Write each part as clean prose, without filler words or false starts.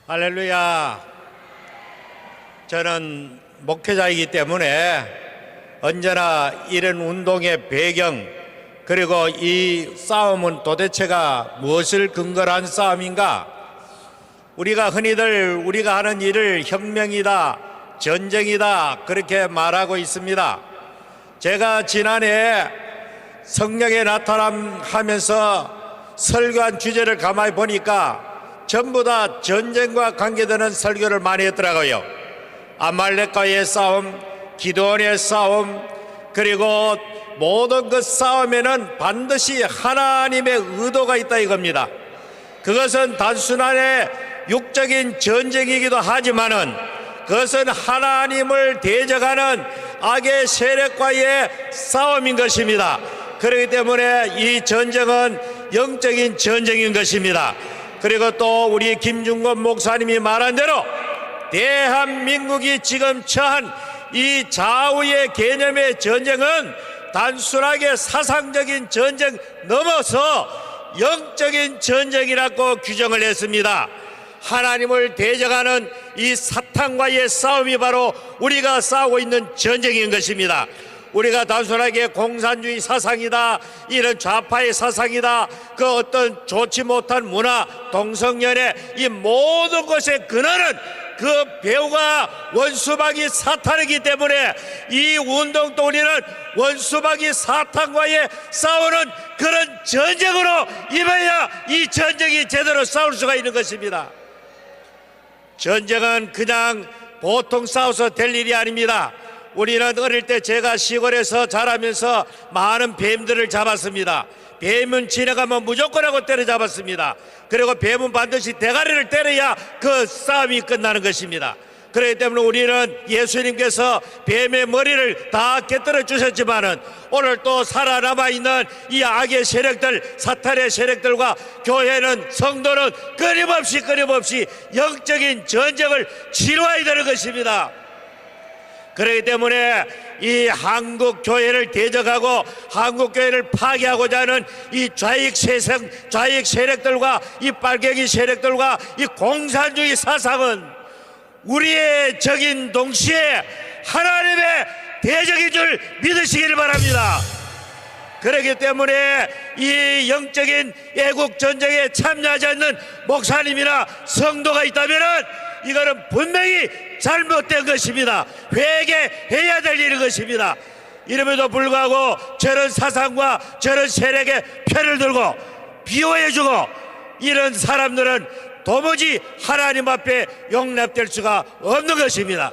할렐루야. 저는 목회자이기 때문에 언제나 이런 운동의 배경, 그리고 이 싸움은 도대체가 무엇을 근거로 한 싸움인가? 우리가 흔히들 우리가 하는 일을 혁명이다, 전쟁이다 그렇게 말하고 있습니다. 제가 지난해 성령의 나타남하면서 설교한 주제를 가만히 보니까 전부 다 전쟁과 관계되는 설교를 많이 했더라고요. 아말렉과의 싸움, 기드온의 싸움, 그리고 모든 그 싸움에는 반드시 하나님의 의도가 있다 이겁니다. 그것은 단순하게 육적인 전쟁이기도 하지만은 그것은 하나님을 대적하는 악의 세력과의 싸움인 것입니다. 그렇기 때문에 이 전쟁은 영적인 전쟁인 것입니다. 그리고 또 우리 김중건 목사님이 말한 대로 대한민국이 지금 처한 이 좌우의 개념의 전쟁은 단순하게 사상적인 전쟁 넘어서 영적인 전쟁이라고 규정을 했습니다. 하나님을 대적하는 이 사탄과의 싸움이 바로 우리가 싸우고 있는 전쟁인 것입니다. 우리가 단순하게 공산주의 사상이다, 이런 좌파의 사상이다, 그 어떤 좋지 못한 문화, 동성연애, 이 모든 것의 근원은 그 배후가 원수마귀 사탄이기 때문에 이 운동도 우리는 원수마귀 사탄과의 싸우는 그런 전쟁으로 임해야 이 전쟁이 제대로 싸울 수가 있는 것입니다. 전쟁은 그냥 보통 싸워서 될 일이 아닙니다. 우리는 어릴 때 제가 시골에서 자라면서 많은 뱀들을 잡았습니다. 뱀은 지나가면 무조건 하고 때려잡았습니다. 그리고 뱀은 반드시 대가리를 때려야 그 싸움이 끝나는 것입니다. 그렇기 때문에 우리는 예수님께서 뱀의 머리를 다 깨뜨려 주셨지만은 오늘 또 살아남아있는 이 악의 세력들, 사탄의 세력들과 교회는, 성도는 끊임없이 영적인 전쟁을 치러야 되는 것입니다. 그렇기 때문에 이 한국 교회를 대적하고 한국 교회를 파괴하고자 하는 이 좌익 세력들과 이 빨갱이 세력들과 이 공산주의 사상은 우리의 적인 동시에 하나님의 대적인 줄 믿으시기를 바랍니다. 그렇기 때문에 이 영적인 애국 전쟁에 참여하지 않는 목사님이나 성도가 있다면은 이거는 분명히 잘못된 것입니다. 회개해야 될 일인 것입니다. 이름에도 불구하고 저런 사상과 저런 세력의 편을 들고 비호해주고 이런 사람들은 도무지 하나님 앞에 용납될 수가 없는 것입니다.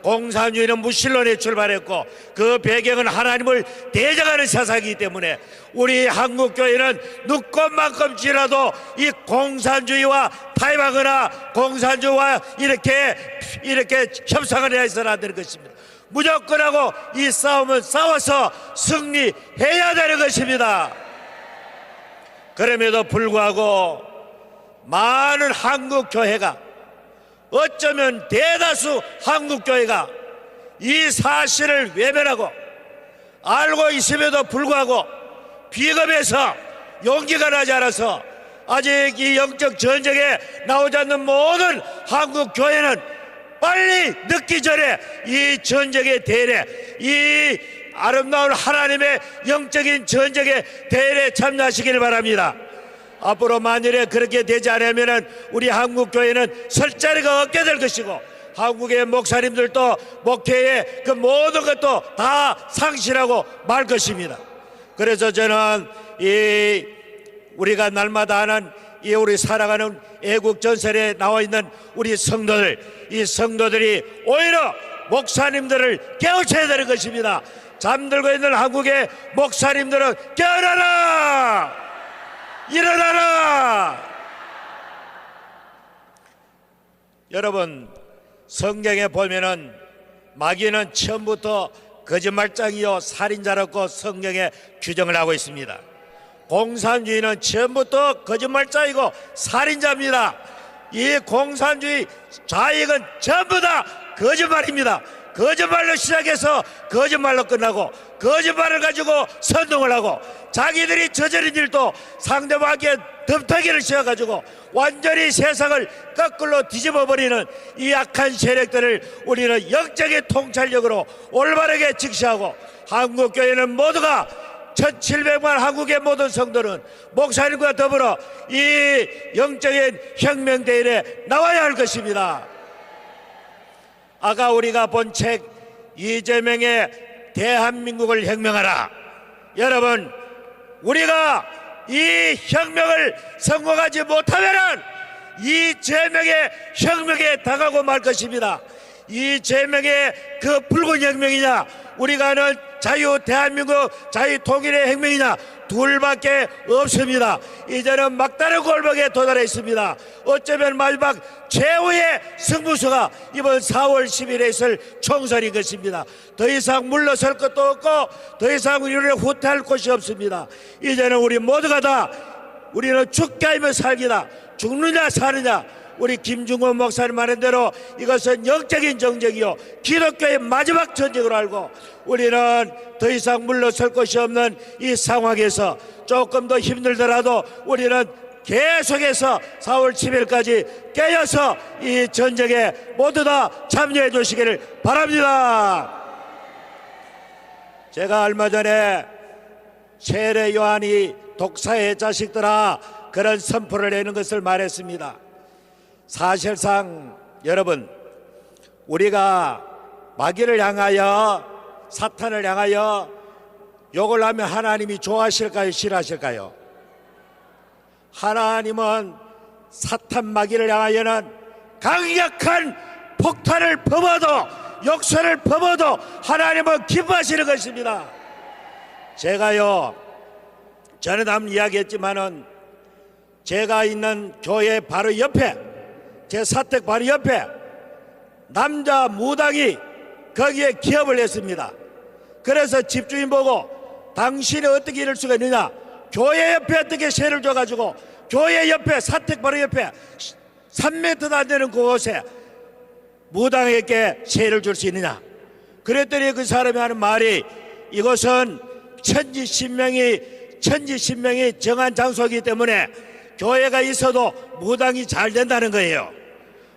공산주의는 무신론에 출발했고 그 배경은 하나님을 대적하는 사상이기 때문에 우리 한국교회는 눈꼽만큼지라도 이 공산주의와 타협하거나 공산주의와 이렇게 협상을 해서는 안 되는 것입니다. 무조건 하고 이 싸움은 싸워서 승리해야 되는 것입니다. 그럼에도 불구하고 많은 한국교회가, 어쩌면 대다수 한국교회가 이 사실을 외면하고 알고 있음에도 불구하고 비겁해서 용기가 나지 않아서 아직 이 영적 전쟁에 나오지 않는 모든 한국교회는 빨리 늦기 전에 이 전쟁의 대례, 이 아름다운 하나님의 영적인 전쟁의 대례에 참여하시길 바랍니다. 앞으로 만일에 그렇게 되지 않으면 우리 한국교회는 설 자리가 없게 될 것이고 한국의 목사님들도 목회의 그 모든 것도 다 상실하고 말 것입니다. 그래서 저는 이 우리가 날마다 하는 이 우리 살아가는 애국 전설에 나와 있는 우리 성도들, 이 성도들이 오히려 목사님들을 깨우쳐야 되는 것입니다. 잠들고 있는 한국의 목사님들은 깨어나라! 일어나라! 여러분, 성경에 보면은 마귀는 처음부터 거짓말장이요 살인자라고 성경에 규정을 하고 있습니다. 공산주의는 처음부터 거짓말장이고 살인자입니다. 이 공산주의 좌익은 전부 다 거짓말입니다. 거짓말로 시작해서 거짓말로 끝나고 거짓말을 가지고 선동을 하고 자기들이 저지른 일도 상대방에게 덤타기를 씌워가지고 완전히 세상을 거꾸로 뒤집어버리는 이 악한 세력들을 우리는 영적인 통찰력으로 올바르게 직시하고, 한국교회는 모두가 1700만 한국의 모든 성도는 목사님과 더불어 이 영적인 혁명대회에 나와야 할 것입니다. 아까 우리가 본 책 이재명의 대한민국을 혁명하라, 여러분, 우리가 이 혁명을 성공하지 못하면 이재명의 혁명에 당하고 말 것입니다. 이재명의 그 붉은 혁명이냐, 우리가 하는 자유 대한민국 자유 통일의 혁명이냐, 둘밖에 없습니다. 이제는 막다른 골목에 도달해 있습니다. 어쩌면 마지막 최후의 승부수가 이번 4월 10일에 있을 총선인 것입니다. 더 이상 물러설 것도 없고 더 이상 우리를 후퇴할 곳이 없습니다. 이제는 우리 모두가 다 우리는 죽게 하며 살기다, 죽느냐 사느냐. 우리 김중권 목사님 말한 대로 이것은 영적인 정쟁이요 기독교의 마지막 전쟁으로 알고, 우리는 더 이상 물러설 것이 없는 이 상황에서 조금 더 힘들더라도 우리는 계속해서 4월 10일까지 깨어서 이 전쟁에 모두 다 참여해 주시기를 바랍니다. 제가 얼마 전에 세례 요한이 독사의 자식들아 그런 선포를 내는 것을 말했습니다. 사실상 여러분, 우리가 마귀를 향하여, 사탄을 향하여 욕을 하면 하나님이 좋아하실까요, 싫어하실까요? 하나님은 사탄 마귀를 향하여는 강력한 폭탄을 퍼부어도, 욕설을 퍼부어도 하나님은 기뻐하시는 것입니다. 제가요, 전에 한번 이야기했지만은 제가 있는 교회 바로 옆에, 제 사택 바로 옆에 남자 무당이 거기에 기업을 했습니다. 그래서 집주인 보고 당신이 어떻게 이럴 수가 있느냐, 교회 옆에 어떻게 세를 줘가지고 교회 옆에, 사택 바로 옆에 3m도 안 되는 그곳에 무당에게 세를 줄 수 있느냐. 그랬더니 그 사람이 하는 말이, 이것은 천지신명이 정한 장소이기 때문에 교회가 있어도 무당이 잘 된다는 거예요.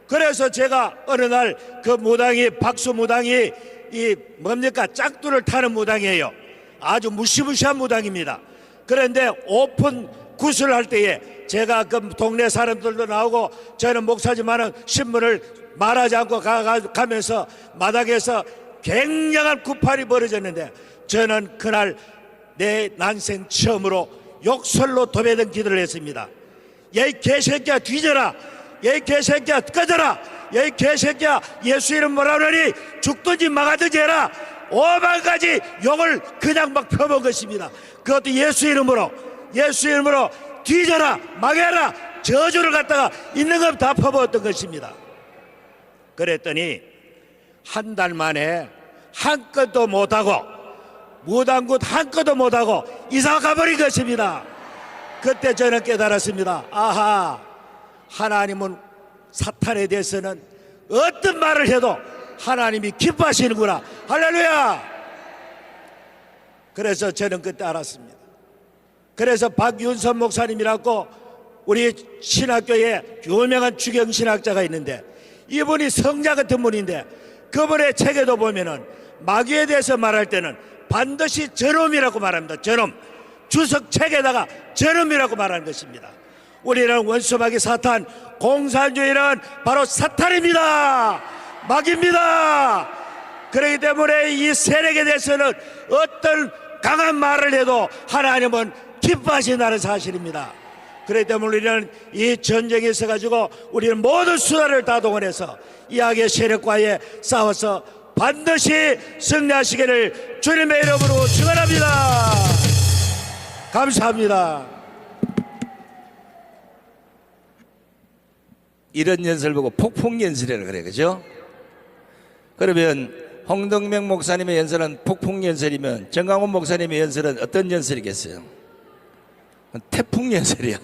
그래서 제가 어느 날 그 무당이, 박수 무당이 이 뭡니까, 짝두를 타는 무당이에요. 아주 무시무시한 무당입니다. 그런데 오픈 구슬 할 때에 제가 그 동네 사람들도 나오고, 저는 목사지만은 신문을 말하지 않고 가면서 마당에서 굉장한 구팔이 벌어졌는데, 저는 그날 내 난생 처음으로 욕설로 도배된 기도를 했습니다. 야, 이 개새끼야 뒤져라, 야, 이 개새끼야 꺼져라, 야, 이 개새끼야 예수 이름 뭐라 그러니 죽든지 망하든지 해라. 5만 가지 욕을 그냥 막 펴본 것입니다. 그것도 예수 이름으로 뒤져라, 망해라, 저주를 갖다가 있는 것 다 퍼부었던 것입니다. 그랬더니 한 달 만에 한 건도 못하고, 무당굿 한 건도 못하고 이사 가버린 것입니다. 그때 저는 깨달았습니다. 아하, 하나님은 사탄에 대해서는 어떤 말을 해도 하나님이 기뻐하시는구나. 할렐루야. 그래서 저는 그때 알았습니다. 그래서 박윤선 목사님이라고 우리 신학교에 유명한 주경신학자가 있는데, 이분이 성자 같은 분인데, 그분의 책에도 보면은 마귀에 대해서 말할 때는 반드시 저놈이라고 말합니다. 저놈. 주석 책에다가 저놈이라고 말하는 것입니다. 우리는 원수마귀 사탄, 공산주의는 바로 사탄입니다. 마귀입니다. 그렇기 때문에 이 세력에 대해서는 어떤 강한 말을 해도 하나님은 기뻐하신다는 사실입니다. 그렇기 때문에 우리는 이 전쟁에 있어 가지고 우리는 모든 수단을 다 동원해서 이 악의 세력과의 싸워서 반드시 승리하시기를 주님의 이름으로 축원합니다. 감사합니다. 이런 연설을 보고 폭풍연설이라고 그래, 그죠? 그러면 홍덕명 목사님의 연설은 폭풍연설이면 정강훈 목사님의 연설은 어떤 연설이겠어요? 태풍연설이야.